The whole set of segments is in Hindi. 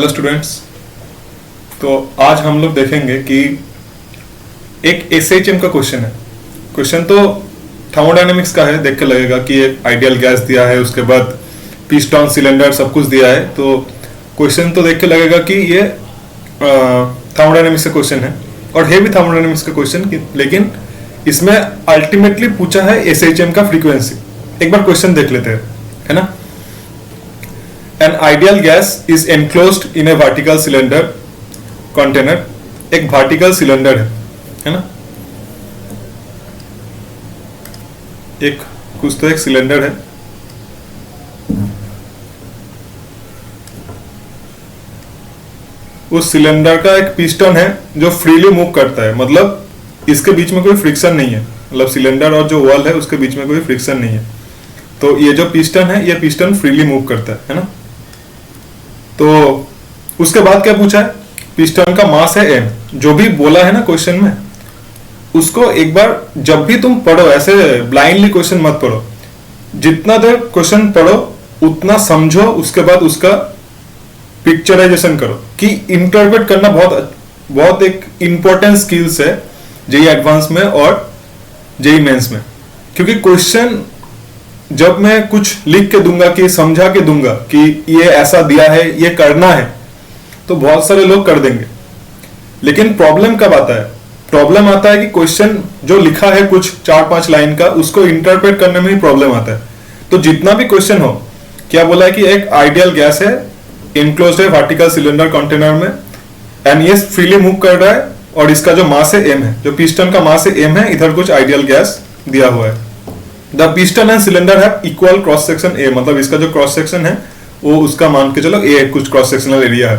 Hello students. तो आज हम लोग देखेंगे कि एक एसएचएम का क्वेश्चन है। क्वेश्चन तो थर्मोडायनेमिक्स का है, देख के लगेगा कि एक आइडियल गैस दिया है, उसके बाद पिस्टन सिलेंडर सब कुछ दिया है। तो क्वेश्चन तो देख के लगेगा कि ये थर्मोडायनेमिक्स का क्वेश्चन है और है भी थर्मोडायनेमिक्स का क्वेश्चन, लेकिन इसमें अल्टीमेटली पूछा है एसएचएम का फ्रीक्वेंसी। एक बार क्वेश्चन देख लेते हैं, है ना। An ideal gas is enclosed in a vertical cylinder container। एक वर्टिकल सिलेंडर है ना। एक कुछ तो एक सिलेंडर है, उस सिलेंडर का एक पिस्टन है जो फ्रीली मूव करता है, मतलब इसके बीच में कोई फ्रिक्शन नहीं है, मतलब सिलेंडर और जो वॉल है उसके बीच में कोई फ्रिक्शन नहीं है। तो ये जो पिस्टन है, ये पिस्टन फ्रीली मूव करता है ना। तो उसके बाद क्या पूछा है, पिस्टन का मास है m। जो भी बोला है ना क्वेश्चन में, उसको एक बार जब भी तुम पढ़ो, ऐसे ब्लाइंडली क्वेश्चन मत पढ़ो, जितना देर क्वेश्चन पढ़ो उतना समझो, उसके बाद उसका पिक्चराइजेशन करो। कि इंटरप्रेट करना बहुत एक इंपॉर्टेंट स्किल्स है जेई एडवांस में और जेई मेंस में। क्योंकि क्वेश्चन जब मैं कुछ लिख के दूंगा, कि समझा के दूंगा कि ये ऐसा दिया है, ये करना है, तो बहुत सारे लोग कर देंगे। लेकिन प्रॉब्लम कब आता है? प्रॉब्लम आता है कि क्वेश्चन जो लिखा है कुछ 4-5 लाइन का, उसको इंटरप्रेट करने में ही प्रॉब्लम आता है। तो जितना भी क्वेश्चन हो, क्या बोला है कि एक आइडियल गैस है, इनक्लोज्ड है वर्टिकल सिलेंडर कंटेनर में, एंड ये फ्रीली मूव कर रहा है, और इसका जो मास है m है, जो पिस्टन का मास है m है, इधर कुछ आइडियल गैस दिया हुआ है। द पिस्टन एंड सिलेंडर है इक्वल क्रॉस सेक्शन ए, मतलब इसका जो क्रॉस सेक्शन है वो उसका मान के चलो ए कुछ क्रॉस सेक्शनल एरिया है।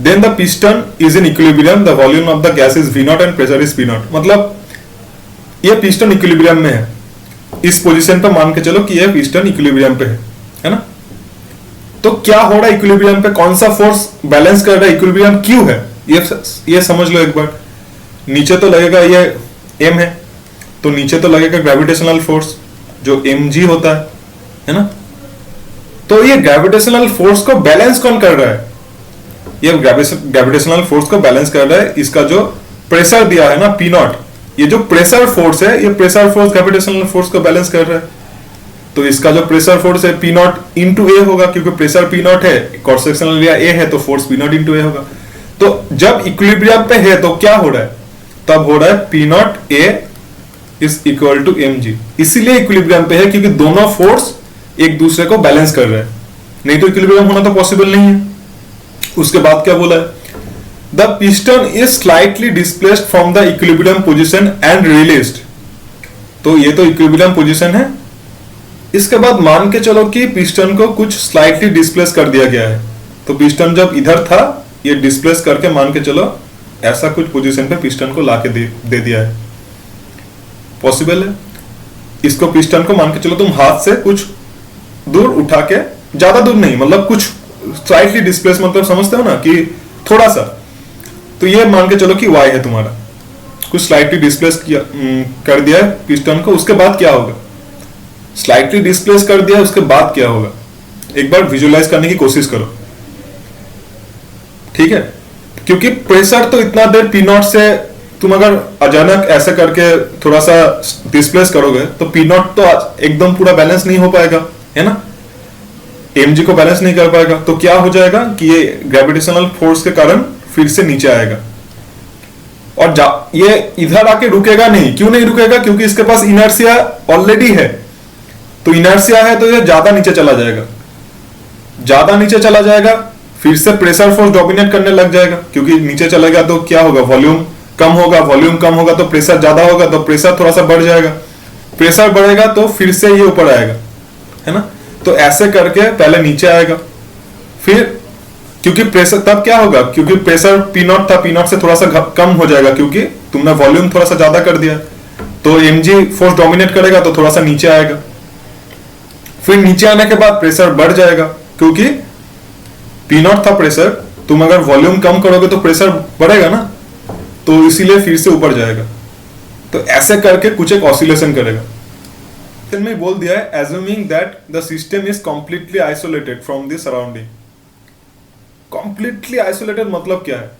Then the piston is in equilibrium, the volume of the gas is V0 and pressure is P0। मतलब ये पिस्टन इक्विलिब्रियम में है, इस पोजीशन पे मान के चलो कि ये पिस्टन इक्विलिब्रियम पे है ना। तो क्या हो रहा है इक्विलिब्रियम पे, कौन सा फोर्स बैलेंस कर रहा है, इक्विलिब्रियम क्यों है, ये समझ लो एक बार। नीचे तो लगेगा ये m है, तो नीचे तो लगेगा ग्रेविटेशनल फोर्स जो mg होता है ना। तो ये ग्रेविटेशनल फोर्स को बैलेंस कौन कर रहा है? ये ग्रेविटेशनल फोर्स को बैलेंस कर रहा है इसका जो प्रेशर दिया है ना P0। ये जो प्रेशर फोर्स है, ये प्रेशर फोर्स ग्रेविटेशनल फोर्स को बैलेंस कर रहा है। तो इसका जो प्रेशर फोर्स है P0 इंटू ए होगा, क्योंकि प्रेशर P0 है, क्रॉस सेक्शनल एरिया ए है, तो फोर्स P0 इंटू ए होगा। तो जब इक्विलिब्रियम पे है तो क्या हो रहा है? तब हो रहा है P0 A is equal to mg। इसीलिए इक्विलिब्रियम पे है, क्योंकि दोनों फोर्स एक दूसरे को बैलेंस कर रहे हैं, नहीं तो इक्विलिब्रियम होना तो पॉसिबल नहीं है। उसके बाद क्या बोला है? The piston is slightly displaced from the equilibrium position and released. तो ये तो इक्विलिब्रियम पोजीशन है। इसके बाद मान के चलो कि पिस्टन को कुछ स्लाइटली डिस्प्लेस कर दिया गया है। तो पिस्टन जब इधर था, ये डिस्प्लेस करके मान के चलो ऐसा कुछ पोजीशन पे पिस्टन को लाके दे दिया है। पॉसिबल है। इसको पिस्टन को मान के चलो तुम हाथ से कुछ दूर उठा के, ज्यादा दूर नहीं, मतलब कुछ स्लाइटली डिस्प्लेस, मतलब समझते हो ना कि थोड़ा सा। तो ये मान के चलो कि y है तुम्हारा, कुछ स्लाइटली डिस्प्लेस किया कर दिया है पिस्टन को। उसके बाद क्या होगा? स्लाइटली डिस्प्लेस कर दिया, उसके बाद क्या होगा? एक बार विजुअलाइज करने की कोशिश करो, ठीक है। क्योंकि प्रेशर तो इतना देर P0 से, तुम अगर अचानक ऐसे करके थोड़ा सा डिस्प्लेस करोगे तो P0 तो एकदम पूरा बैलेंस नहीं हो पाएगा, है ना, mg को बैलेंस नहीं कर पाएगा। तो क्या हो जाएगा कि ये ग्रेविटेशनल फोर्स के कारण फिर से नीचे आएगा, और ये इधर आके रुकेगा नहीं। क्यों नहीं रुकेगा? क्योंकि इसके पास इनर्शिया ऑलरेडी है। तो इनर्शिया है तो ये ज्यादा नीचे चला जाएगा, ज्यादा नीचे चला जाएगा, फिर से प्रेशर फोर्स डोमिनेट करने लग जाएगा। क्योंकि नीचे चलेगा तो क्या होगा? वॉल्यूम कम होगा, वॉल्यूम कम होगा तो प्रेशर ज्यादा होगा, तो प्रेशर थोड़ा सा बढ़ जाएगा, प्रेशर बढ़ेगा तो फिर से ये ऊपर आएगा, है ना। तो ऐसे करके पहले नीचे आएगा, फिर क्योंकि प्रेशर तब क्या होगा? क्योंकि प्रेशर P0 था, P0 से थोड़ा सा कम हो जाएगा, क्योंकि तुमने वॉल्यूम थोड़ा सा ज्यादा कर दिया, तो mg फोर्स डोमिनेट करेगा तो थोड़ा सा नीचे आएगा। फिर नीचे आने के बाद प्रेशर बढ़ जाएगा, क्योंकि P0 था प्रेशर, तुम अगर वॉल्यूम कम करोगे तो प्रेशर बढ़ेगा ना, तो इसीलिए फिर से ऊपर जाएगा। तो ऐसे करके कुछ एक ऑसिलेशन करेगा। में बोल दिया है assuming that the system is completely isolated from the surrounding। Completely isolated मतलब क्या है?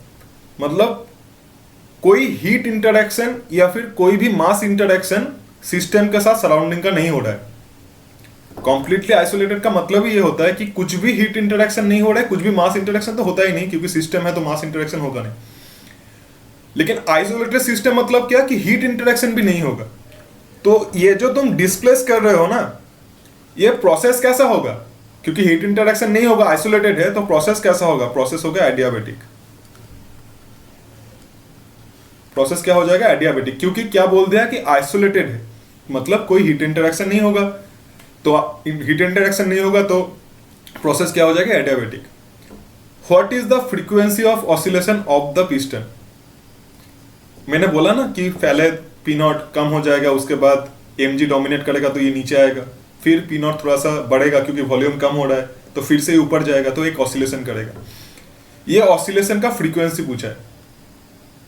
मतलब कोई हीट इंटरेक्शन या फिर कोई भी मास इंटरेक्शन सिस्टम के साथ सराउंडिंग का नहीं हो रहा है। कंप्लीटली आइसोलेटेड का मतलब ही ये होता है कि कुछ भी हीट इंटरेक्शन नहीं हो रहा है, कुछ भी मास इंटरेक्शन तो होता ही नहीं, क्योंकि सिस्टम है तो मास इंटरेक्शन होगा नहीं। लेकिन आइसोलेटेड सिस्टम मतलब क्या कि हीट इंटरेक्शन भी नहीं होगा। तो ये जो तुम डिस्प्लेस कर रहे हो ना, ये प्रोसेस कैसा होगा? क्योंकि हीट इंटरेक्शन नहीं होगा, आइसोलेटेड है, तो प्रोसेस कैसा होगा? प्रोसेस होगा एडियाबेटिक। प्रोसेस क्या हो जाएगा? एडियाबेटिक। क्योंकि क्या बोल दिया कि आइसोलेटेड है, मतलब कोई हीट इंटरेक्शन नहीं होगा। तो हीट इंटरेक्शन नहीं होगा तो प्रोसेस क्या हो जाएगा? Adiabatic. What is the frequency of oscillation of the piston? मैंने बोला ना कि पहले पी नॉट कम हो जाएगा, उसके बाद mg डोमिनेट करेगा तो ये नीचे आएगा, फिर पी नॉट थोड़ा सा बढ़ेगा क्योंकि वॉल्यूम कम हो रहा है, तो फिर से ऊपर जाएगा, तो एक ऑसिलेशन करेगा। ये ऑसिलेशन का फ्रीक्वेंसी पूछा है।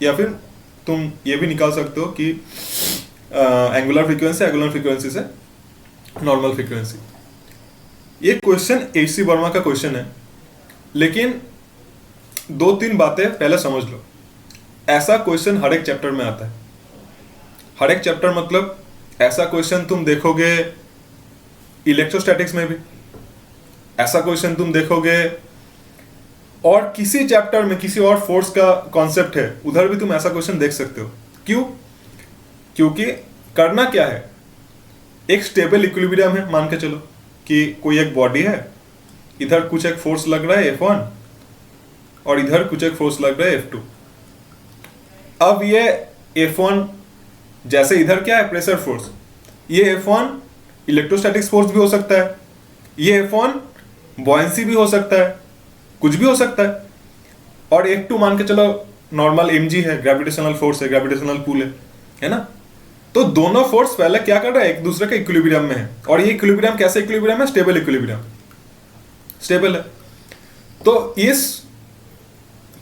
या फिर तुम ये भी निकाल सकते हो कि एंगुलर फ्रीक्वेंसी से नॉर्मल फ्रीक्वेंसी। ये क्वेश्चन एच.सी. वर्मा का क्वेश्चन है, लेकिन 2-3 बातें पहले समझ लो। ऐसा क्वेश्चन हर एक चैप्टर में आता है। हर एक चैप्टर मतलब ऐसा क्वेश्चन तुम देखोगे इलेक्ट्रोस्टैटिक्स में भी, ऐसा क्वेश्चन तुम देखोगे और किसी चैप्टर में किसी और फोर्स का कॉन्सेप्ट है उधर भी तुम ऐसा क्वेश्चन देख सकते हो। क्यों? क्योंकि करना क्या है, एक स्टेबल इक्विलिब्रियम है, मान के चलो कि कोई एक बॉडी है, इधर कुछ एक फोर्स लग रहा है F1 और इधर कुछ एक फोर्स लग रहा है F2। अब ये F1 जैसे इधर क्या है प्रेशर फोर्स, ये F1 इलेक्ट्रोस्टैटिक्स फोर्स भी हो सकता है, ये F1 बॉयंसी भी हो सकता है, कुछ भी हो सकता है। और F2 मान के चलो नॉर्मल mg है, ग्रेविटेशनल फोर्स है, ग्रेविटेशनल पुल है ना। तो दोनों फोर्स पहले क्या कर रहा है, एक दूसरे के इक्विलिब्रियम में है। और ये इक्विलिब्रियम कैसे इक्विलिब्रियम है? स्टेबल इक्विलिब्रियम, स्टेबल है। तो इस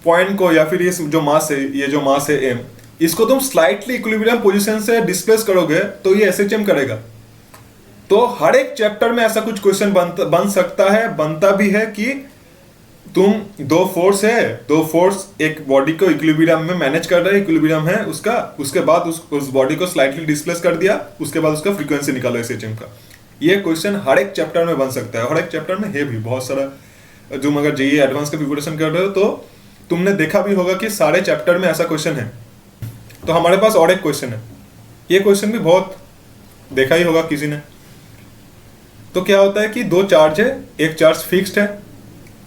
पॉइंट को या फिर इस जो मास है, ये जो मास है m, इसको तुम स्लाइटली इक्विलिब्रियम पोजीशन से डिस्प्लेस करोगे तो ये SHM करेगा। तो हर एक चैप्टर में ऐसा कुछ क्वेश्चन बन सकता है, बनता भी है कि तुम दो फोर्स एक बॉडी को इक्विलिब्रियम में मैनेज कर रहे हैं, इक्विलिब्रियम है उसका, उसके बाद उस बॉडी को स्लाइटली डिस्प्लेस कर दिया, उसके बाद उसका फ्रीक्वेंसी निकालो SHM का। ये क्वेश्चन हर एक चैप्टर में बन सकता है, हर एक चैप्टर में है भी बहुत सारा। तुम अगर JEE एडवांस का प्रिपरेशन कर रहे हो तो तुमने देखा भी होगा कि सारे चैप्टर में ऐसा क्वेश्चन है। तो हमारे पास और एक क्वेश्चन है, ये क्वेश्चन भी बहुत देखा ही होगा किसी ने। तो क्या होता है कि दो चार्ज है, एक चार्ज फिक्स्ड है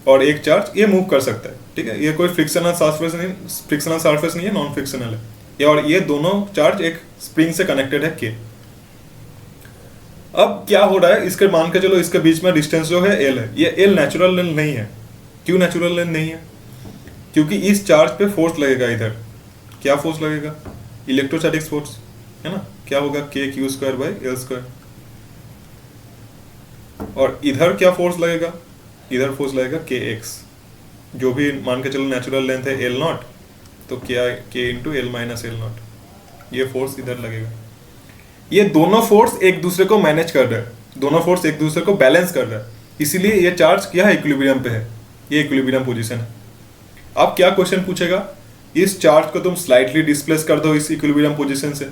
और एक चार्ज ये मूव कर सकता है, ठीक है। ये कोई फ्रिक्शनल सरफेस नहीं है, नॉन फ्रिक्शनल है। और ये दोनों चार्ज एक स्प्रिंग से कनेक्टेड है K। अब क्या हो रहा है, इसके मान के चलो इसके बीच में डिस्टेंस जो है L है, ये L नेचुरल लेंथ नहीं है। क्यों नेचुरल लेंथ नहीं है? क्योंकि इस चार्ज पे फोर्स लगेगा, इधर क्या फोर्स लगेगा? इलेक्ट्रोस्टैटिक्स फोर्स है ना। क्या होगा? KQ²/L²। और इधर क्या फोर्स लगेगा? इधर फोर्स लगेगा KX। जो भी मान के चलो नेचुरल लेंथ है L0, तो क्या K × L-L0, ये फोर्स इधर लगेगा। ये दोनों फोर्स एक दूसरे को मैनेज कर रहे हैं, दोनों फोर्स एक दूसरे को बैलेंस कर रहे हैं, इसीलिए ये चार्ज क्या है? इक्विलिब्रियम पे है, ये इक्विलिब्रियम पोजीशन है। अब क्या क्वेश्चन पूछेगा, इस चार्ज को तुम स्लाइटली डिस्प्लेस कर दो इस इक्विलिब्रियम पोजीशन से,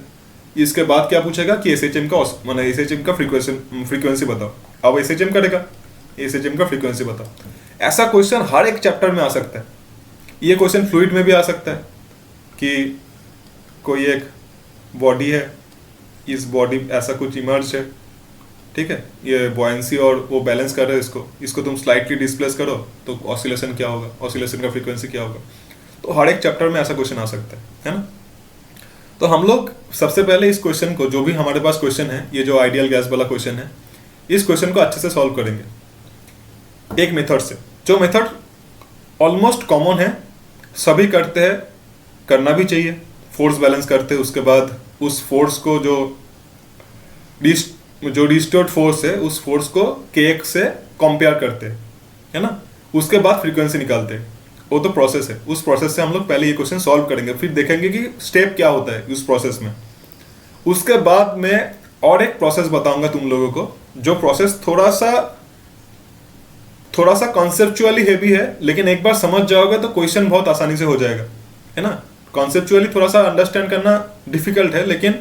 इसके बाद क्या पूछेगा कि SHM का माने SHM का फ्रीक्वेंसी बताओ। अब SHM करेगा, SHM का फ्रीक्वेंसी बताओ। ऐसा क्वेश्चन हर एक चैप्टर में आ सकता है। ये क्वेश्चन फ्लूइड में भी आ सकता है कि कोई एक बॉडी है, इस बॉडी ऐसा कुछ इमर्ज है, ठीक है, ये बॉयंसी और वो बैलेंस कर रहे हैं, इसको तुम स्लाइटली डिस्प्लेस करो तो ऑसिलेशन क्या होगा, ऑसिलेशन का फ्रीक्वेंसी क्या होगा। तो हर एक चैप्टर में ऐसा क्वेश्चन आ सकता है ना। तो हम लोग सबसे पहले इस क्वेश्चन को, जो भी हमारे पास क्वेश्चन है, ये जो आइडियल गैस वाला क्वेश्चन है, इस क्वेश्चन को अच्छे से सॉल्व करेंगे एक मेथड से, जो मेथड ऑलमोस्ट कॉमन है, सभी करते हैं, करना भी चाहिए। फोर्स बैलेंस करते हैं, उसके बाद उस फोर्स को जो डिस्टोर्ट फोर्स है, उस फोर्स को KX से कंपेयर करते हैं, है ना। उसके बाद फ्रीक्वेंसी निकालते हैं, वो तो प्रोसेस है। उस प्रोसेस से हम लोग पहले ये क्वेश्चन सॉल्व करेंगे, फिर देखेंगे कि स्टेप क्या होता है उस प्रोसेस में। उसके बाद मैं और एक प्रोसेस बताऊंगा तुम लोगों को, जो प्रोसेस थोड़ा सा थोड़ा सा कॉन्सेप्चुअली हेवी है, लेकिन एक बार समझ जाओगे तो क्वेश्चन बहुत आसानी से हो जाएगा, है ना। कॉन्सेप्चुअली थोड़ा सा अंडरस्टैंड करना डिफिकल्ट है, लेकिन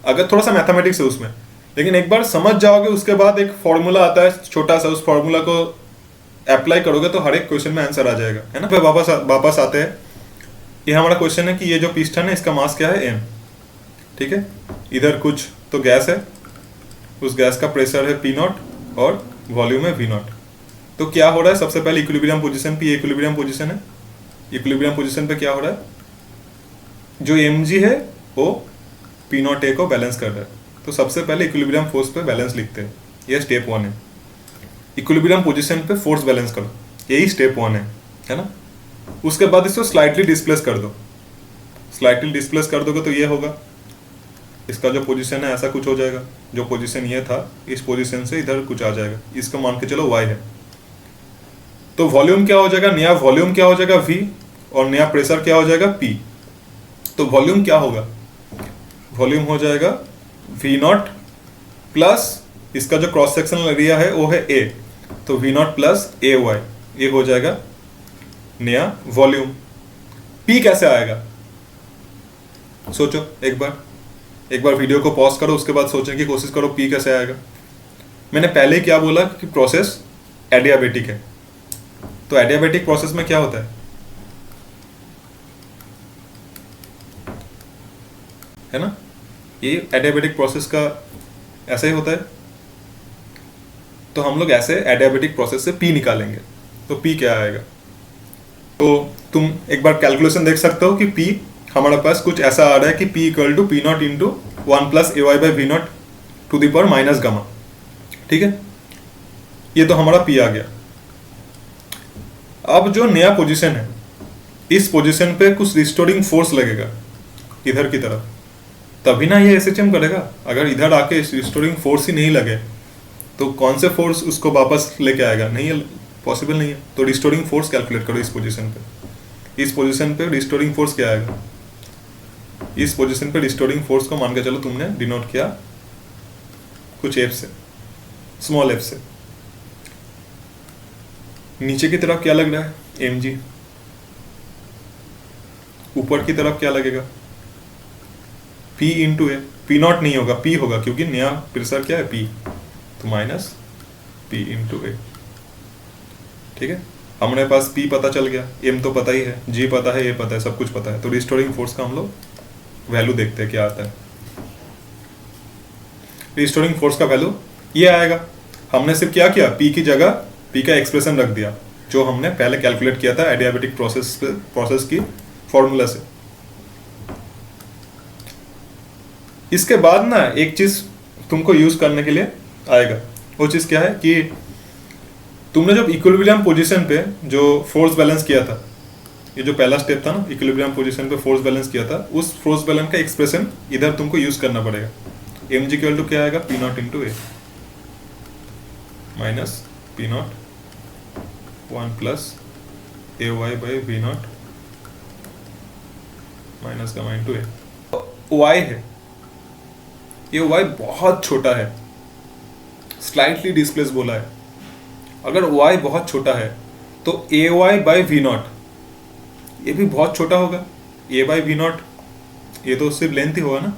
अगर थोड़ा सा मैथमेटिक्स है उसमें, लेकिन एक बार समझ जाओगे उसके बाद एक फॉर्मूला आता है छोटा सा, उस फॉर्मूला को अप्लाई करोगे तो हर एक क्वेश्चन में आंसर आ जाएगा, है ना। फिर वापस आते हैं, ये हमारा क्वेश्चन है कि ये जो पिस्टन है इसका मास क्या है, m, ठीक है। इधर कुछ तो गैस है, उस गैस का प्रेशर है P0 और वॉल्यूम है V0। तो क्या हो रहा है, सबसे पहले इक्विलिब्रियम पोजीशन पे, ये इक्विलिब्रियम पोजीशन है, इक्विलिब्रियम पोजीशन पे क्या हो रहा है, जो mg है वो P0A को बैलेंस कर रहा है। तो सबसे पहले इक्विलिब्रियम फोर्स पे बैलेंस लिखते हैं, ये स्टेप 1 है। इक्विलिब्रियम पोजीशन पे फोर्स बैलेंस करो, यही स्टेप 1 है ना। उसके बाद इसको स्लाइटली डिस्प्लेस कर दो, स्लाइटली डिस्प्लेस कर दोगे तो ये होगा, इसका जो पोजीशन है ऐसा कुछ हो जाएगा, जो पोजीशन ये था इस पोजीशन से इधर कुछ आ जाएगा, इसको मान के चलो y है। तो वॉल्यूम क्या हो जाएगा, नया वॉल्यूम क्या हो जाएगा v, और नया प्रेशर क्या हो जाएगा p। तो वॉल्यूम क्या होगा, वॉल्यूम हो जाएगा V0 प्लस इसका जो क्रॉस सेक्शनल एरिया है वो है a, तो V0 प्लस AY, ये हो जाएगा नया वॉल्यूम। P कैसे आएगा, सोचो एक बार वीडियो को पॉज करो, उसके बाद सोचने की कोशिश करो P कैसे आएगा। मैंने पहले क्या बोला कि प्रोसेस एडियाबेटिक है, तो एडियाबेटिक प्रोसेस में क्या होता है ना, ये एडियाबेटिक प्रोसेस का ऐसा ही होता है। तो हम लोग ऐसे एडियाबेटिक प्रोसेस से P निकालेंगे, तो P क्या आएगा, तो तुम एक बार कैलकुलेशन देख सकते हो कि P हमारे पास कुछ ऐसा आ रहा है कि P equal to P0 into 1 plus AY by V0 to the power minus gamma, ठीक है। ये तो हमारा P आ गया। अब जो नया पोजीशन है, इस पोजीशन पे कुछ रिस्टोरिंग फोर्स लगेगा इधर की तरफ, तभी ना ये SHM करेगा। अगर इधर आके रिस्टोरिंग फोर्स ही नहीं लगे तो कौन से फोर्स उसको वापस लेके आएगा, नहीं है, पॉसिबल नहीं है। तो रिस्टोरिंग फोर्स कैलकुलेट करो इस पोजीशन पे, इस पोजीशन पे रिस्टोरिंग फोर्स क्या आएगा, इस पोजीशन पे रिस्टोरिंग फोर्स को मान के चलो तुमने डिनोट किया कुछ f से, स्मॉल f से। नीचे की तरफ क्या लग रहा है, mg। ऊपर की तरफ क्या लगेगा, p इंटू ए, P0 नहीं होगा, p होगा, क्योंकि नया प्रेशर क्या है p, तो माइनस p इंटू ए, ठीक है। हमारे पास p पता चल गया, m तो पता ही है, g पता है, a पता है, सब कुछ पता है। तो रिस्टोरिंग फोर्स का हम लोग वैल्यू देखते हैं क्या आता है। रिस्टोरिंग फोर्स का वैल्यू ये आएगा। हमने सिर्फ क्या किया, p की जगह p का एक्सप्रेशन रख दिया जो हमने पहले कैलकुलेट किया था एडियाबेटिक प्रोसेस की फॉर्मूला से। इसके बाद ना एक चीज तुमको यूज करने के लिए आएगा, वो चीज क्या है कि तुमने जब इक्विलिब्रियम पोजीशन पे जो फोर्स बैलेंस किया था, ये जो पहला स्टेप था ना, इक्विलिब्रियम पोजीशन पे फोर्स बैलेंस किया था, उस फोर्स बैलेंस का एक्सप्रेशन इधर तुमको यूज करना पड़ेगा। mg इक्वल टू क्या आएगा, P0 into A minus P0 1 plus AY by V0 minus gamma into A. y है, ये y बहुत छोटा है, स्लाइटली डिस्प्लेस बोला है। अगर y बहुत छोटा है तो AY बाई V0 ये भी बहुत छोटा होगा, a बाई V0 ये तो सिर्फ लेंथ ही होगा ना,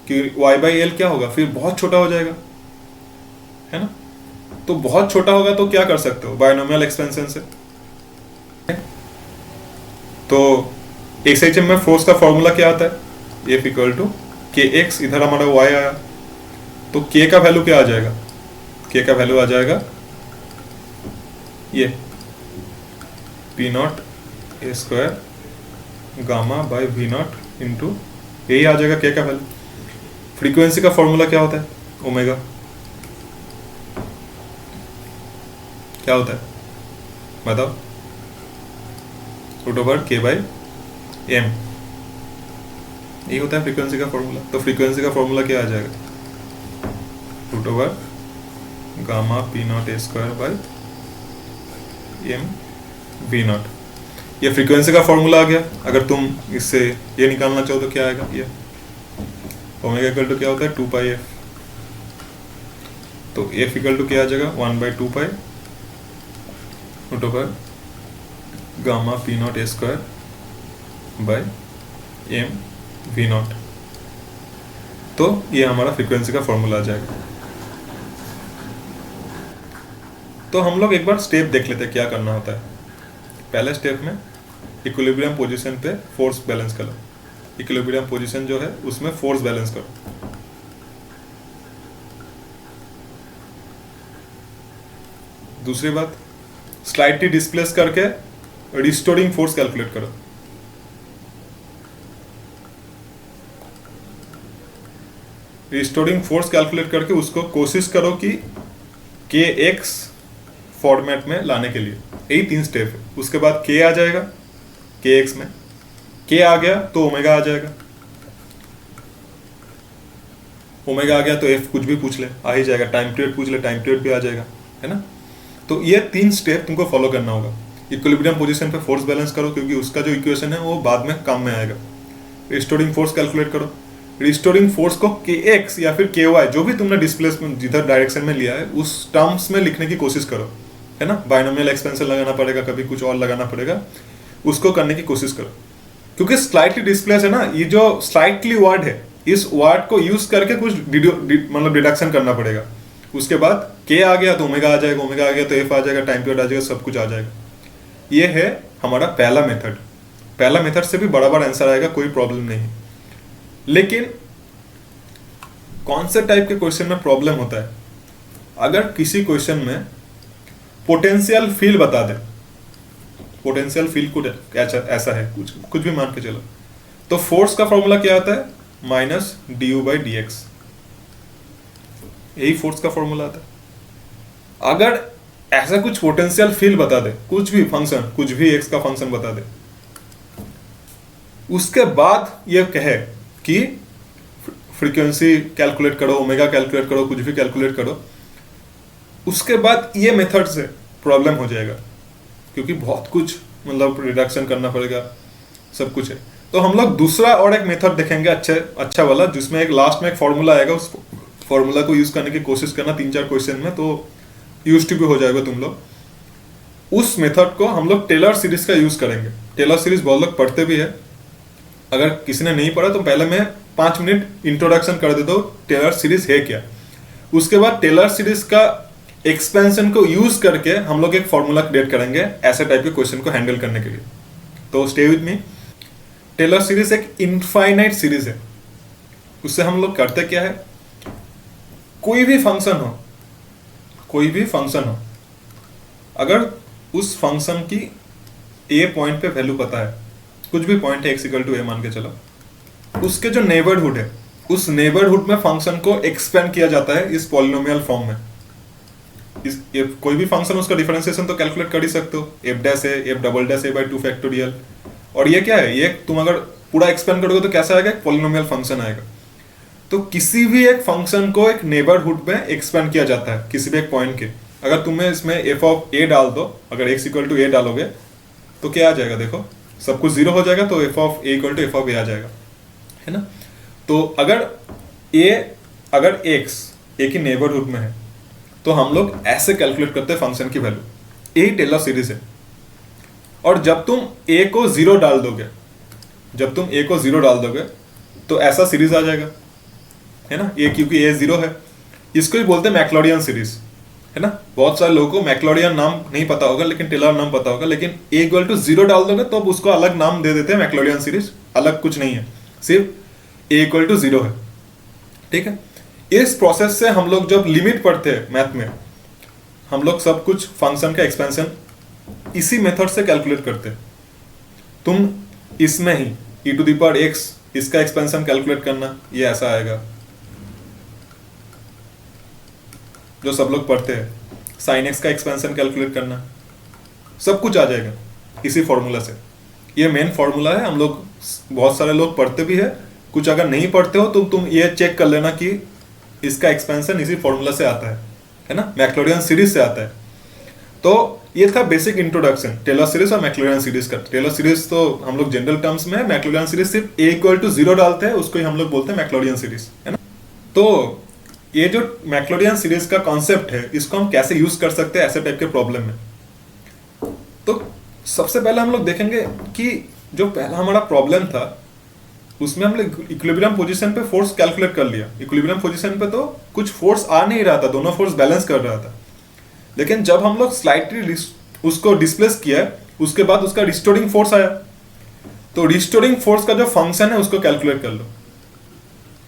कि y बाई L क्या होगा, फिर बहुत छोटा हो जाएगा, है ना। तो बहुत छोटा होगा तो क्या कर सकते हो, बायनोमियल एक्सपेंशन से। तो SHM में फोर्स का फॉर्मूला क्या आता है, F इक्वल टू kx, इधर हमारा y आया, तो k का वैल्यू क्या आ जाएगा, k का वैल्यू आ जाएगा ये P0 a square gamma by V0 into यही आ जाएगा k का वैल्यू। फ्रीक्वेंसी का फॉर्मूला क्या होता है, ओमेगा, क्या होता है बताओ, root over k by m, यही होता है फ्रीक्वेंसी का फॉर्मूला। तो फ्रीक्वेंसी का फॉर्मूला क्या आ जाएगा, root over gamma P0 a square by m V0। ये फ्रीक्वेंसी का फॉर्मूला आ गया। अगर तुम इससे ये निकालना चाहो तो क्या आएगा, ये ओमेगा इक्वल टू क्या होता है, 2 पाई f, तो f इक्वल टू क्या आ जाएगा, 1 by 2 pi root over gamma P not A square by M V not. तो ये हमारा फ्रीक्वेंसी का फॉर्मूला आ जाएगा। तो हम लोग एक बार स्टेप देख लेते हैं क्या करना होता है। पहले स्टेप में इक्विलिब्रियम पोजीशन पे फोर्स बैलेंस करो। इक्विलिब्रियम पोजीशन जो है उसमें फोर्स बैलेंस करो। दूसरी बात, स्लाइटली डिस्प्लेस करके रिस्टोरिंग फोर्स कैलकुलेट करो। रिस्टोरिंग फोर्स कैलकुलेट करके उसको कोशिश करो कि के एक्स फॉर्मेट में लाने के लिए। यही 3 स्टेप है। उसके बाद के आ जाएगा, के एक्स में के आ गया तो ओमेगा आ जाएगा। ओमेगा आ गया तो एफ कुछ भी पूछ ले आ ही जाएगा। टाइम पीरियड पूछ ले, टाइम पीरियड भी आ जाएगा, है ना। तो ये 3 स्टेप तुमको फॉलो करना होगा। इक्विलिब्रियम पोजीशन पे फोर्स बैलेंस करो क्योंकि उसका जो इक्वेशन है वो बाद में काम में आएगा। रिस्टोरिंग फोर्स कैलकुलेट करो। रिस्टोरिंग फोर्स को के एक्स या फिर के वाई जो भी तुमने डिस्प्लेसमेंट जिधर डायरेक्शन में लिया है उस टर्म्स में लिखने की कोशिश करो, है ना। बाइनोमियल एक्सपेंशन लगाना पड़ेगा, कभी कुछ और लगाना पड़ेगा, उसको करने की कोशिश करो। क्योंकि स्लाइटली डिस्प्लेस है ना, ये जो स्लाइटली वर्ड है इस वर्ड को यूज करके कुछ मतलब डिडक्शन करना पड़ेगा। उसके बाद के आ गया तो ओमेगा आ जाएगा, ओमेगा आ गया तो एफ आ जाएगा, टाइम पीरियड आ जाएगा, सब कुछ आ जाएगा। ये है हमारा पहला मेथड। पहला मेथड से भी बराबर आंसर आएगा, कोई प्रॉब्लम नहीं। लेकिन कौन से टाइप के क्वेश्चन में प्रॉब्लम होता है? अगर किसी क्वेश्चन में पोटेंशियल फील्ड बता दे, पोटेंशियल फील्ड कुछ ऐसा है, कुछ भी मान के चलो, तो फोर्स का फॉर्मूला क्या आता है? Minus D you by D x. यही फोर्स का फॉर्मूला आता है। अगर ऐसा कुछ पोटेंशियल फील्ड बता दे, कुछ भी फंक्शन, कुछ भी एक्स का फंक्शन बता दे, उसके बाद ये कहे कि फ्रीक्वेंसी कैलकुलेट करो, ओमेगा कैलकुलेट करो, कुछ भी कैलकुलेट करो, उसके बाद ये मेथड से प्रॉब्लम हो जाएगा क्योंकि बहुत कुछ मतलब रिडक्शन करना पड़ेगा, सब कुछ है। तो हम लोग दूसरा और एक मेथड देखेंगे अच्छा वाला, जिसमें एक लास्ट में एक फॉर्मूला आएगा। उस फॉर्मूला को यूज करने की कोशिश करना 3-4 क्वेश्चन में, तो यूज टू भी हो जाएगा तुम लोग। उस मेथड को हम लोग टेलर सीरीज का यूज करेंगे। टेलर सीरीज बहुत लोग पढ़ते भी है। अगर किसी ने नहीं पढ़ा तो पहले मैं 5 मिनट इंट्रोडक्शन कर देता हूँ टेलर सीरीज है क्या। उसके बाद टेलर सीरीज का एक्सपेंशन को यूज करके हम लोग एक फॉर्मूला क्रिएट करेंगे ऐसे टाइप के क्वेश्चन को हैंडल करने के लिए। तो stay with me. Taylor series एक इनफाइनाइट सीरीज है। उससे हम लोग करते क्या है, कोई भी फंक्शन हो, अगर उस फंक्शन की ए पॉइंट पे वैल्यू पता है, कुछ भी पॉइंट है, एक्स इक्वल टू ए मान के चलो, उसके जो नेबरहुड है उस नेबरहुड में फंक्शन को एक्सपेंड किया जाता है इस पॉलिनोमियल फॉर्म में। कोई भी फंक्शन, उसका डिफरेंशिएशन तो कैलकुलेट कर ही सकते हो, एफ डैश है, एफ डबल डैश है बाई 2 फैक्टोरियल। और ये क्या है, ये तुम अगर पूरा एक्सपेंड करोगे तो कैसा आएगा, एक पॉलिनोमियल फंक्शन आएगा। तो किसी भी एक फंक्शन को एक नेबरहुड में एक्सपेंड किया जाता है किसी भी एक पॉइंट के। अगर तुम्हें इसमें एफ ऑफ ए डाल दो, अगर एक्स इक्वल टू ए डालोगे तो क्या आ जाएगा, देखो सब कुछ 0 हो जाएगा, तो F of A equal to F of A आ जाएगा, है ना। तो अगर एक्स ए की नेबरहुड में है तो हम लोग ऐसे कैलकुलेट करते हैं फंक्शन की वैल्यू। यही टेलर सीरीज है। और जब तुम ए को 0 डाल दोगे तो ऐसा सीरीज आ जाएगा, है ना। ये क्योंकि ए 0 है, इसको ही बोलते हैं मैक्लॉडियन सीरीज, है ना। बहुत सारे लोगों को मैक्लॉडियन नाम नहीं पता होगा लेकिन टेलर नाम पता होगा। लेकिन ए इक्वल टू 0 डाल दोगे तो अब उसको अलग नाम दे देते हैं मैक्लॉडियन सीरीज। अलग कुछ नहीं है, सिर्फ ए इक्वल टू 0 है, ठीक है। इस प्रोसेस से हम लोग जब लिमिट पढ़ते हैं मैथ में, हम लोग सब कुछ फंक्शन का एक्सपेंशन इसी मेथड से कैलकुलेट करते हैं। तुम इसमें ही e to the power x इसका एक्सपेंशन कैलकुलेट करना, ये ऐसा आएगा जो सब लोग पढ़ते हैं। sin x का एक्सपेंशन कैलकुलेट करना, सब कुछ आ जाएगा इसी फॉर्मूला से। ये मेन फॉर्मूला है, हम लोग बहुत सारे लोग पढ़ते भी है। कुछ अगर नहीं पढ़ते हो तो तुम ये चेक कर लेना कि इसका एक्सपेंशन इसी फॉर्मूला से आता है ना, मैक्लॉडियन सीरीज से आता है। तो ये था बेसिक इंट्रोडक्शन टेलर सीरीज और मैक्लॉडियन सीरीज का। टेलर सीरीज तो हम लोग जनरल टर्म्स में, मैक्लॉडियन सीरीज सिर्फ ए इक्वल टू 0 डालते हैं, उसको ही हम लोग बोलते हैं मैक्लॉडियन सीरीज, है ना। तो ये जो मैक्लॉडियन सीरीज का कॉन्सेप्ट है, इसको हम कैसे यूज कर सकते हैं ऐसे टाइप के प्रॉब्लम में। सबसे पहले हम लोग देखेंगे कि जो पहला हमारा प्रॉब्लम था उसमें हम लोग इक्विलिब्रियम पोजीशन पे फोर्स कैलकुलेट कर लिया। इक्विलिब्रियम पोजीशन पे तो कुछ फोर्स आ नहीं रहा था, दोनों फोर्स बैलेंस कर रहा था। लेकिन जब हम लोग स्लाइटली उसको डिस्प्लेस किया उसके बाद उसका रिस्टोरिंग फोर्स आया। तो रिस्टोरिंग फोर्स का जो फंक्शन है उसको कैलकुलेट कर लो।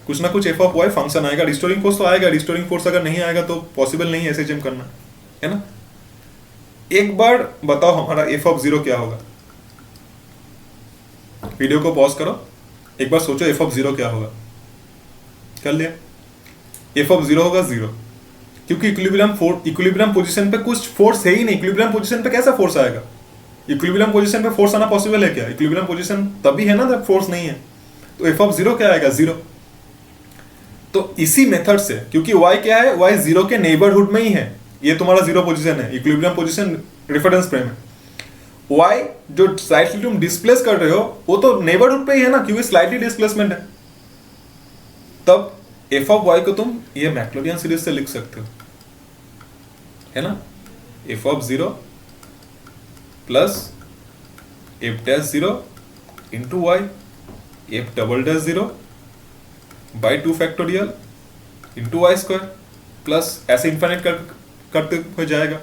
कुछ ना कुछ एफ ऑफ वाई फंक्शन आएगा, रिस्टोरिंग फोर्स तो आएगा। रिस्टोरिंग फोर्स अगर नहीं आएगा तो पॉसिबल नहीं है एसएचएम करना, है ना। एक बार बताओ हमारा एफ ऑफ जीरो क्या होगा। वीडियो को पॉज करो, एक बार सोचो एफ ऑफ जीरो क्या होगा। कर लिया? एफ ऑफ जीरो होगा जीरो, क्योंकि इक्विलिब्रियम पोजीशन पे कुछ फोर्स है ही नहीं। इक्विलिब्रियम पोजीशन पे कैसा फोर्स आएगा? इक्विलिब्रियम पोजीशन पे फोर्स आना पॉसिबल है क्या? इक्विलिब्रियम पोजीशन तभी है ना जब फोर्स नहीं है। तो एफ ऑफ जीरो क्या आएगा? जीरो। तो इसी मेथड से, क्योंकि y क्या है, y जीरो के नेबरहुड में ही है, ये तुम्हारा जीरो पोजीशन है, इक्विलिब्रियम पोजीशन रेफरेंस फ्रेम है। y जो स्लाइटली तुम डिस्प्लेस कर रहे हो वो तो नेबरहुड पे ही है ना, क्योंकि स्लाइटली डिस्प्लेसमेंट है। तब एफ ऑफ y को तुम ये मैक्लोरियन सीरीज से लिख सकते हो, है ना। F of zero plus F dash zero into Y F double dash zero by 2 factorial into Y square plus ऐसे इन्फिनिट करते हो जाएगा।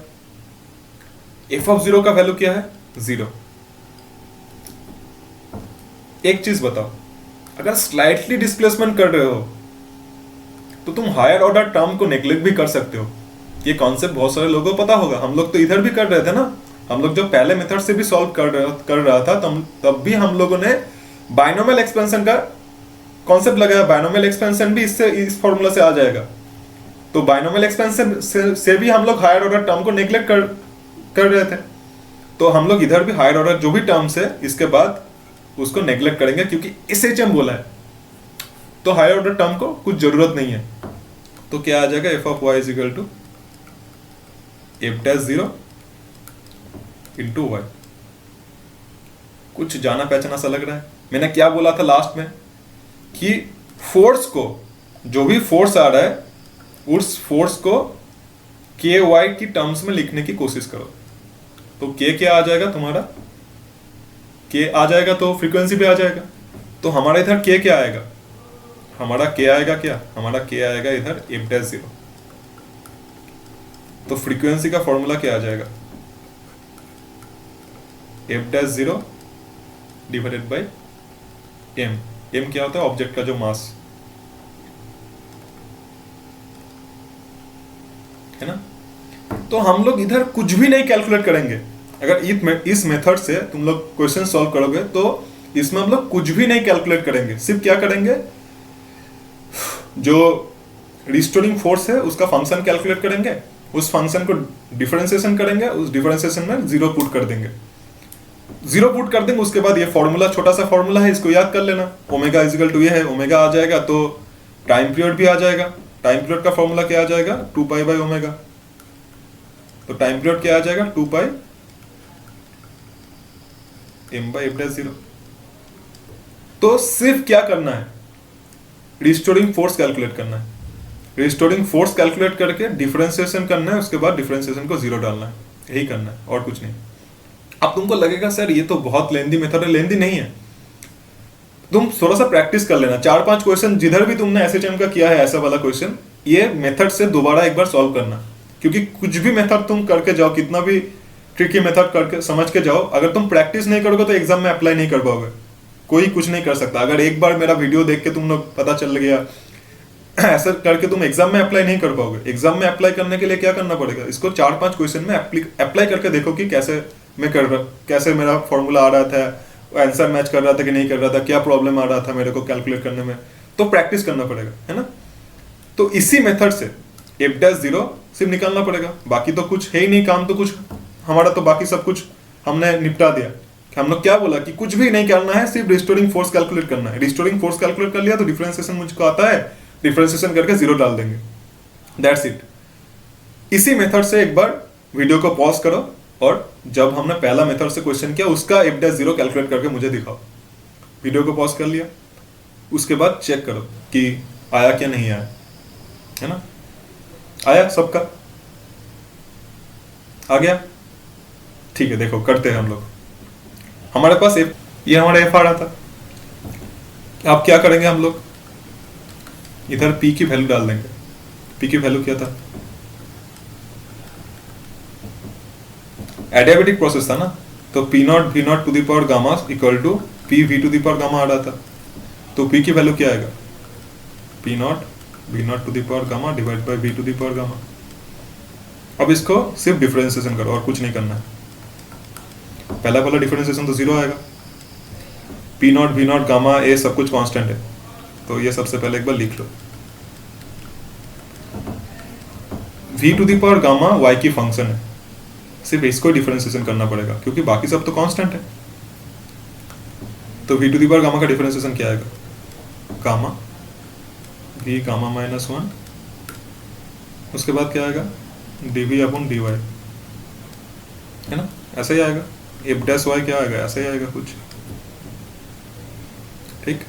एफ ऑफ जीरो का वैल्यू क्या है? जीरो। एक चीज बताओ, अगर स्लाइटली डिस्प्लेसमेंट कर रहे हो तो तुम हायर ऑर्डर टर्म को नेग्लेक्ट भी कर सकते हो। ये कॉन्सेप्ट बहुत सारे लोगों को पता होगा, हम लोग तो इधर भी कर रहे थे ना। हम लोग जो पहले मेथड से भी सॉल्व कर रहा था तब भी हम लोगों ने बाइनोमियल एक्सपेंशन का कॉन्सेप्ट लगाया। बाइनोमियल एक्सपेंशन भी इस फॉर्मूला से आ जाएगा। तो बाइनोमियल एक्सपेंशन से भी हम लोग हायर ऑर्डर टर्म को नेग्लेक्ट कर रहे थे। तो हम लोग इधर भी हायर ऑर्डर जो भी टर्म्स है इसके बाद उसको नेग्लेक्ट करेंगे, क्योंकि एसएचएम बोला है तो हायर ऑर्डर टर्म को कुछ जरूरत नहीं है। तो क्या आ जाएगा? F of Y is equal to F dash zero into Y. कुछ जाना पहचाना सा लग रहा है। मैंने क्या बोला था लास्ट में कि फोर्स को, जो भी फोर्स आ रहा है उस फोर्स को के वाई की टर्म्स में लिखने की कोशिश करो। तो के क्या आ जाएगा तुम्हारा? के आ जाएगा तो फ्रीक्वेंसी पे आ जाएगा। तो हमारा इधर के क्या आएगा? हमारा के आएगा क्या? हमारा के आएगा इधर एफ डैश जीरो। तो फ्रीक्वेंसी का फॉर्मूला क्या आ जाएगा? F dash zero divided by M. M क्या होता है? ऑब्जेक्ट का जो मास है ना। तो हम लोग इधर कुछ भी नहीं कैलकुलेट करेंगे। अगर इस मेथड से तुम लोग क्वेश्चन सॉल्व करोगे तो इसमें हम लोग कुछ भी नहीं कैलकुलेट करेंगे। सिर्फ क्या करेंगे, जो रिस्टोरिंग फोर्स है उसका फंक्शन कैलकुलेट करेंगे, उस फंक्शन को डिफरेंशिएशन करेंगे, उस डिफरेंशिएशन में जीरो पुट कर देंगे। जीरो पुट कर देंगे उसके बाद ये फॉर्मूला, छोटा सा फॉर्मूला है, इसको याद कर लेना। ओमेगा इजिकल टू ये है, ओमेगा आ जाएगा तो टाइम पीरियड भी आ जाएगा। टाइम पीरियड का फॉर्मूला क्या आ जाएगा? 2 पाई बाई ओमेगा। तो टाइम पीरियड क्या आ जाएगा? 2 pi M by F dash zero. तो सिर्फ क्या करना है? रिस्टोरिंग फोर्स कैलकुलेट करना है। रिस्टोरिंग फोर्स कैलकुलेट करके डिफरेंशिएशन करना है, उसके बाद डिफरेंशिएशन को जीरो डालना है। यही करना है और कुछ नहीं। अब तुमको लगेगा सर ये तो बहुत लेंदी मेथड है। लेंदी नहीं है, तुम थोड़ा सा प्रैक्टिस कर लेना। 4-5 क्वेश्चन जिधर भी तुमने एसएचएम का किया है ऐसा वाला क्वेश्चन, ये मेथड से दोबारा एक बार सॉल्व करना। क्योंकि कुछ भी मेथड तुम करके जाओ, कितना भी ट्रिकी मेथड करके समझ के जाओ, अगर तुम प्रैक्टिस नहीं करोगे तो एग्जाम में अप्लाई नहीं कर पाओगे। कोई कुछ नहीं कर सकता। अगर एक बार मेरा वीडियो देख के तुम लोग पता चल गया ऐसा करके तुम एग्जाम में अप्लाई नहीं कर पाओगे। एग्जाम में अप्लाई करने के लिए क्या करना पड़ेगा? इसको 4-5 क्वेश्चन में अप्लाई करके देखो कि कैसे मैं कर रहा, कैसे मेरा फॉर्मूला आ रहा था, आंसर मैच कर रहा था कि नहीं कर रहा था, क्या प्रॉब्लम आ रहा था मेरे को कैलकुलेट करने में। तो प्रैक्टिस करना पड़ेगा, है ना। तो इसी मेथड से एफ डैश जीरो सिर्फ निकालना पड़ेगा, बाकी तो कुछ है ही नहीं काम। तो कुछ हमारा तो बाकी सब कुछ हमने निपटा दिया। हम लोग क्या बोला कि कुछ भी नहीं करना है, सिर्फ रिस्टोरिंग फोर्स कैलकुलेट करना है। रिस्टोरिंग फोर्स कैलकुलेट कर लिया तो डिफरेंशिएशन मुझको आता है, डिफरेंशिएशन करके जीरो डाल देंगे। That's it. इसी मेथड से एक बार वीडियो को पॉज करो और जब हमने पहला मेथड से क्वेश्चन किया उसका एफ डैश जीरो कैलकुलेट करके मुझे दिखाओ। वीडियो को पॉज कर लिया, उसके बाद चेक करो कि आया क्या नहीं आया, है ना। आया सबका? आ गया? ठीक है, देखो करते हैं हम लोग। हमारे पास एफ, ये हमारा एफ आ रहा था। अब क्या करेंगे हम लोग, इधर पी की वैल्यू डाल देंगे। पी की वैल्यू क्या था, एडियाबेटिक प्रोसेस था ना, तो P not V naught to the power gamma equal to P V to the power gamma आ रहा था। तो पी की वैल्यू क्या आएगा, P not V naught to the power gamma divide by V to the power gamma. अब इसको सिर्फ डिफरेंशिएशन करो और कुछ नहीं करना है। पहला वाला डिफरेंशिएशन तो जीरो आएगा, P not V not gamma A सब कुछ कांस्टेंट है, तो ये सबसे पहले एक बार लिख लो। V to the power gamma Y की फंक्शन है, सिर्फ इसको डिफरेंशिएशन करना पड़ेगा क्योंकि बाकी सब तो कांस्टेंट है। तो V to the power gamma का डिफरेंशिएशन क्या आएगा, gamma V gamma minus one, उसके बाद क्या आएगा D V upon D Y, है ना, ऐसा ही आएगा। एफ डैश वाई क्या आएगा, ऐसा ही आएगा कुछ, ठीक।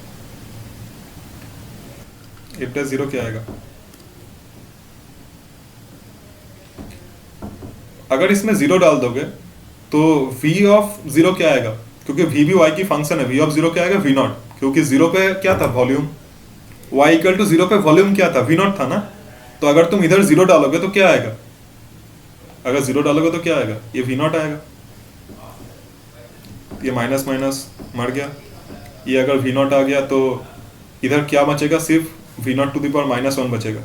एफ डैश जीरो क्या आएगा, अगर इसमें जीरो डाल दोगे तो v ऑफ जीरो क्या आएगा, क्योंकि v भी y की फंक्शन है, v ऑफ जीरो क्या आएगा v नॉट, क्योंकि जीरो पे क्या था volume, y equal to zero पे वॉल्यूम क्या था v नॉट था ना। तो अगर तुम इधर जीरो डालोगे तो क्या आएगा, अगर जीरो डालोगे तो क्या आएगा, ये v नॉट आएगा, ये माइनस माइनस मर गया, ये अगर v नॉट आ गया तो इधर क्या बचेगा, सिर्फ v not to the power minus one बचेगा।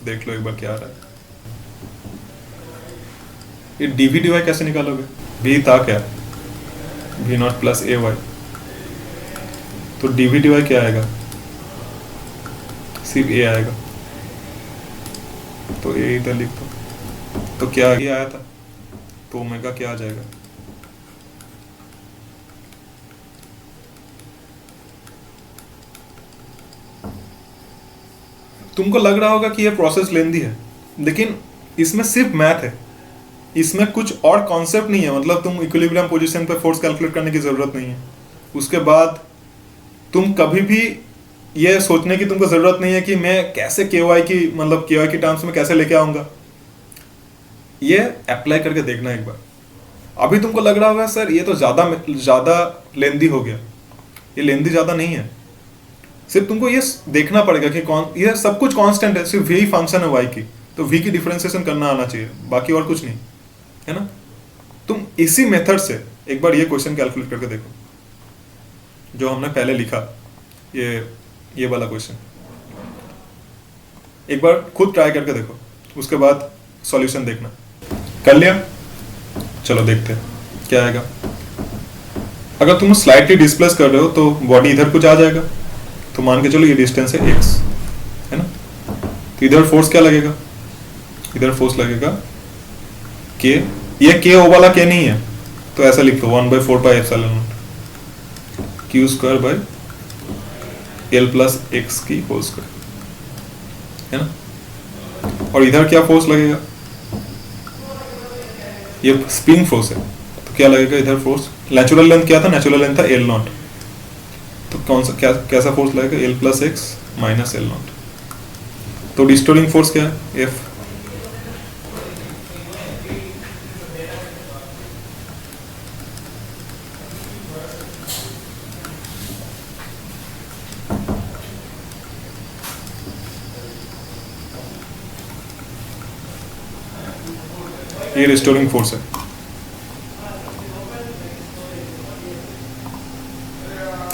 देख लो एक बार क्या आ रहा है। ये डीवी डी वाई कैसे निकालोगे, v था क्या, v not plus A Y, तो डीवी डी वाई क्या आएगा, सिर्फ ए आएगा, तो ए इधर लिख दो। तो क्या ये आया था, तो ओमेगा क्या आ जाएगा, तुमको लग रहा होगा कि ये प्रोसेस लेंदी है, लेकिन इसमें सिर्फ मैथ है, इसमें कुछ और कॉन्सेप्ट नहीं है। मतलब तुम इक्विलिब्रियम पोजीशन पे फोर्स कैलकुलेट करने की ज़रूरत नहीं है। उसके बाद तुम कभी भी ये सोचने की तुमको ज़रूरत नहीं है कि मैं कैसे केवाई की, मतलब केवाई की टर्म्स में कैसे लेके आऊँगा। ये अप्लाई करके देखना एक बार। अभी तुमको लग रहा होगा सर ये तो ज़्यादा लेंदी हो गया, ये लेंदी ज़्यादा नहीं है। सिर्फ तुमको ये देखना पड़ेगा कि ये सब कुछ कांस्टेंट है, सिर्फ यही फंक्शन है वाई की, तो वी की डिफरेंशिएशन करना आना चाहिए, बाकी और कुछ नहीं, है ना। तुम इसी मेथड से एक बार ये क्वेश्चन कैलकुलेट करके देखो जो हमने पहले लिखा, ये वाला क्वेश्चन एक बार खुद ट्राई करके देखो, उसके बाद सॉल्यूशन देखना। कर लिया, चलो देखते हैं क्या आएगा। अगर तुम स्लाइटली डिस्प्लेस कर रहे हो तो बॉडी इधर कुछ आ जाएगा, तो मान के चलो ये डिस्टेंस है x, है ना। तो इधर फोर्स क्या लगेगा, इधर फोर्स लगेगा k, ये k ओ वाला k नहीं है, तो ऐसा लिख लो 1/4πε0 q square by l plus x की होल स्क्वायर, है ना। और इधर क्या फोर्स लगेगा, ये स्प्रिंग फोर्स है, तो क्या लगेगा इधर फोर्स, नेचुरल लेंथ क्या था, नेचुरल लेंथ था l नॉट, तो कौन सा कैसा फोर्स लगेगा, l plus x minus l not. तो डिस्टोरिंग फोर्स क्या है, F। ये रिस्टोरिंग फोर्स है।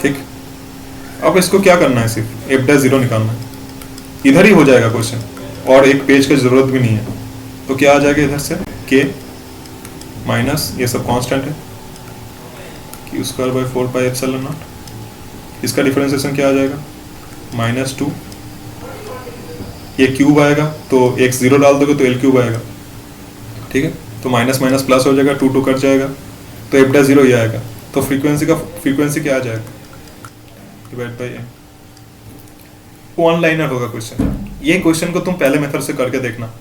ठीक, अब इसको क्या करना है, सिर्फ एफ डैश जीरो निकालना है, इधर ही हो जाएगा क्वेश्चन, और एक पेज की जरूरत भी नहीं है। तो क्या आ जाएगा इधर से, के माइनस ये सब कांस्टेंट है, क्यू स्क्वायर बाई 4πε0, इसका डिफरेंशिएशन क्या आ जाएगा, -2, ये क्यूब आएगा तो x जीरो डाल दोगे तो l क्यूब आएगा, ठीक है। तो माइनस माइनस प्लस हो जाएगा, 2 कट जाएगा, तो एफ डैश जीरो ये आएगा। तो फ्रीक्वेंसी क्या आ जाएगा, divide by m। One liner होगा क्वेश्चन। ये क्वेश्चन को तुम पहले मेथड से करके देखना,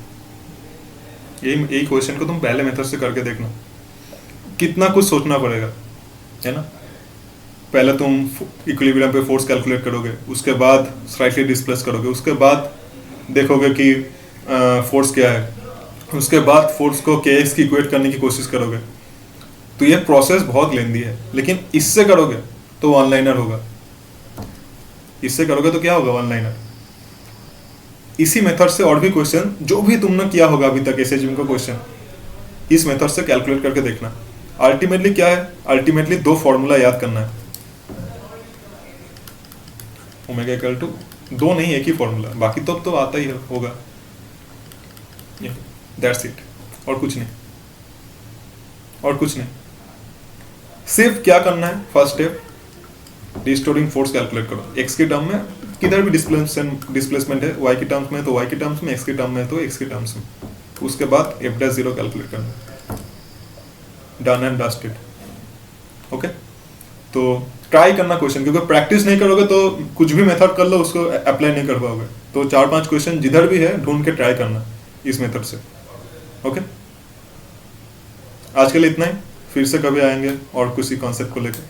यही क्वेश्चन को तुम पहले मेथड से करके देखना, कितना कुछ सोचना पड़ेगा, है ना। पहले तुम इक्विलिब्रियम पे फोर्स कैलकुलेट करोगे, उसके बाद स्लाइटली डिस्प्लेस करोगे, उसके बाद देखोगे कि फोर्स क्या है, उसके बाद फोर्स को kx की इक्वेट करने की कोशिश करोगे, तो ये प्रोसेस बहुत लेंदी है, लेकिन इससे करोगे तो वन लाइनर होगा। इससे करोगे तो क्या होगा, वन लाइनर। इसी मेथड से और भी क्वेश्चन जो भी तुमने किया होगा अभी तक एसएसजीएम का क्वेश्चन, इस मेथड से कैलकुलेट करके देखना। अल्टीमेटली क्या है, अल्टीमेटली दो फॉर्मूला याद करना है। ओमेगा इक्वल टू, दो नहीं एक ही फॉर्मूला, बाकी तो आता ही होगा। दैट्स इट, और कुछ नहीं, और कुछ नहीं। सिर्फ क्या करना है, first step restoring force calculate करो। एक्स के टर्म में किधर भी डिस्प्लेसमेंट है, वाई के टर्म्स में तो वाई के टर्म्स में, एक्स के टर्म में तो एक्स के टर्म्स में। उसके बाद एफ डैश जीरो कैलकुलेट करना। Done and dusted. ओके, तो ट्राई करना क्वेश्चन, क्योंकि प्रैक्टिस नहीं करोगे तो कुछ भी मेथड कर लो उसको अप्लाई नहीं कर पाओगे। तो 4-5 क्वेश्चन जिधर भी है ढूंढ के ट्राई करना इस मेथड से। ओके, आज के लिए इतना ही, फिर से कभी आएंगे और किसी कॉन्सेप्ट को लेकर।